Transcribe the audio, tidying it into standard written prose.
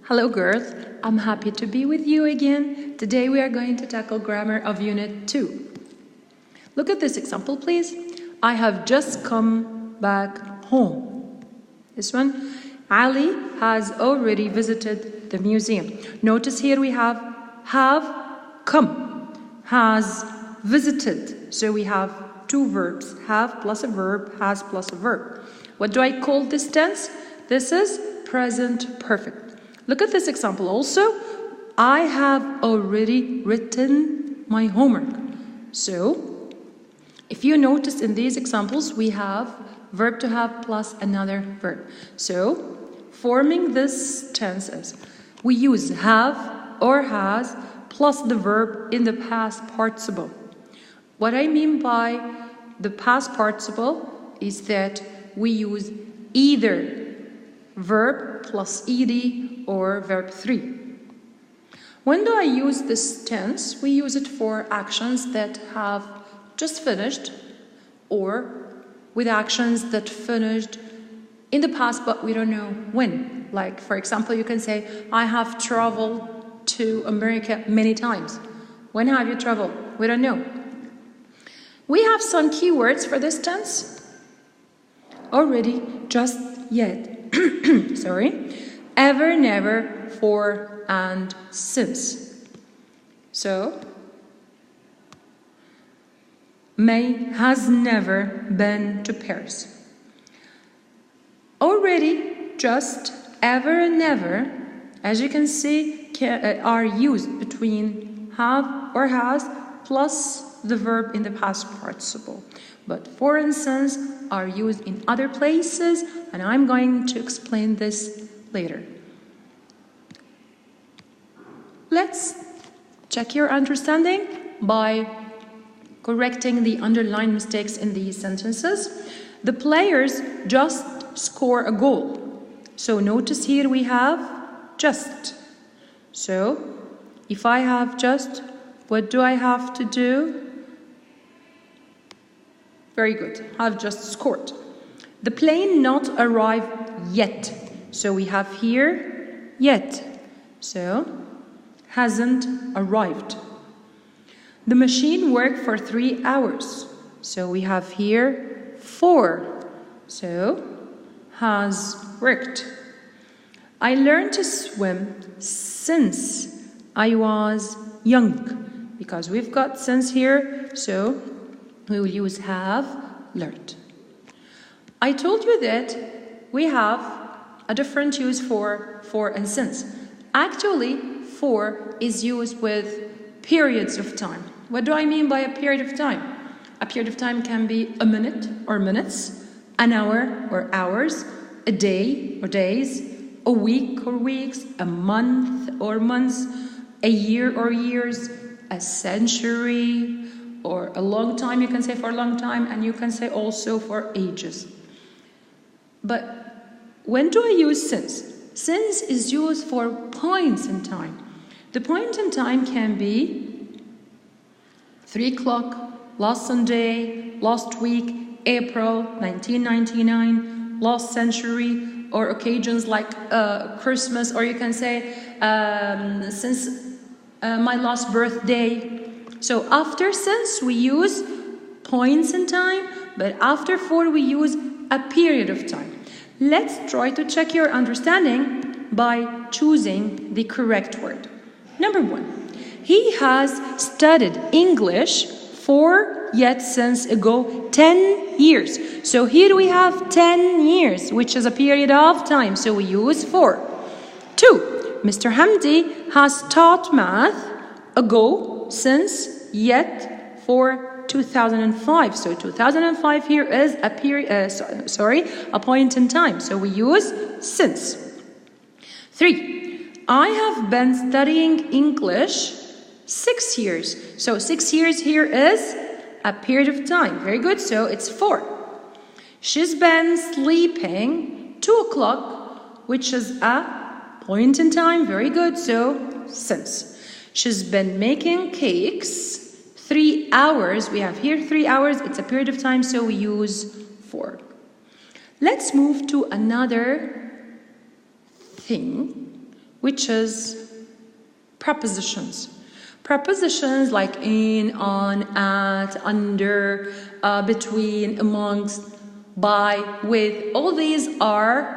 Hello girls, I'm happy to be with you again. Today we are going to tackle grammar of unit 2. Look at this example please. I have just come back home. This one. Ali has already visited the museum. Notice here we have come, has visited. So we have two verbs, have plus a verb, has plus a verb. What do I call this tense? This is present perfect. Look at this example also. I have already written my homework. So, if you notice in these examples, we have verb to have plus another verb. So, forming this tenses, we use have or has plus the verb in the past participle. What I mean by the past participle is that we use either verb plus ed or verb 3. When do I use this tense? We use it for actions that have just finished or with actions that finished in the past but we don't know when. Like for example, you can say, I have traveled to America many times. When have you traveled? We don't know. We have some keywords for this tense. Already, just, yet. Sorry. Ever, never, for, and since. So, May has never been to Paris. Already, just, ever, and never, as you can see, are used between have or has plus the verb in the past participle. But for instance, are used in other places, and I'm going to explain this later. Let's check your understanding by correcting the underlined mistakes in these sentences. The players just score a goal. So notice here we have just. So if I have just, what do I have to do? Very good. Have just scored. The plane not arrived yet. So we have here yet. So hasn't arrived. The machine worked for 3 hours. So we have here 4. So has worked. I learned to swim since I was young. Because we've got since here, so we will use have learned. I told you that we have a different use for and since. Actually, for is used with periods of time. What do I mean by a period of time? A period of time can be a minute or minutes, an hour or hours, a day or days, a week or weeks, a month or months, a year or years, a century, or a long time, you can say for a long time, and you can say also for ages. But when do I use since? Since is used for points in time. The point in time can be 3 o'clock, last Sunday, last week, April 1999, last century, or occasions like Christmas, or you can say since my last birthday. So after since we use points in time, but after for we use a period of time. Let's try to check your understanding by choosing the correct word. Number 1, he has studied English for yet since ago 10 years. So here we have 10 years, which is a period of time, so we use for. 2, Mr. Hamdi has taught math ago since yet for 2005. So 2005 here is a period, a point in time. So we use since. 3, I have been studying English 6 years. So 6 years here is a period of time. Very good. So it's 4. She's been sleeping 2 o'clock, which is a point in time. Very good. So since. She's been making cakes 3 hours. We have here 3 hours. It's a period of time, so we use for. Let's move to another thing which is prepositions. Prepositions like in, on, at, under, between, amongst, by, with, all these are